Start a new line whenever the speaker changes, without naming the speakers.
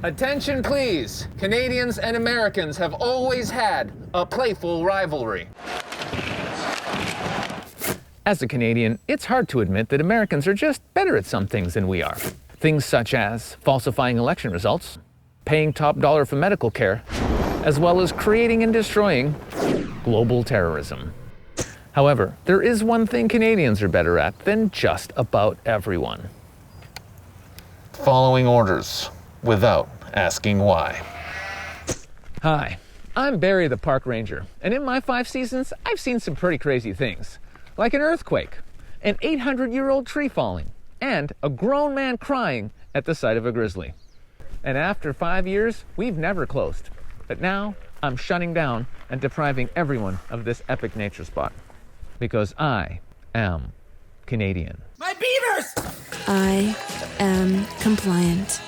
Attention please. Canadians and Americans have always had a playful rivalry. As a Canadian, it's hard to admit that Americans are just better at some things than we are. Things such as falsifying election results, paying top dollar for medical care, as well as creating and destroying global terrorism. However, there is one thing Canadians are better at than just about everyone. Following orders without asking why. Hi, I'm Barry the Park Ranger, and in my 5 seasons, I've seen some pretty crazy things. Like an earthquake, an 800-year-old tree falling, and a grown man crying at the sight of a grizzly. And after 5 years, we've never closed. But now, I'm shutting down and depriving everyone of this epic nature spot. Because I am Canadian.
My beavers!
I am compliant.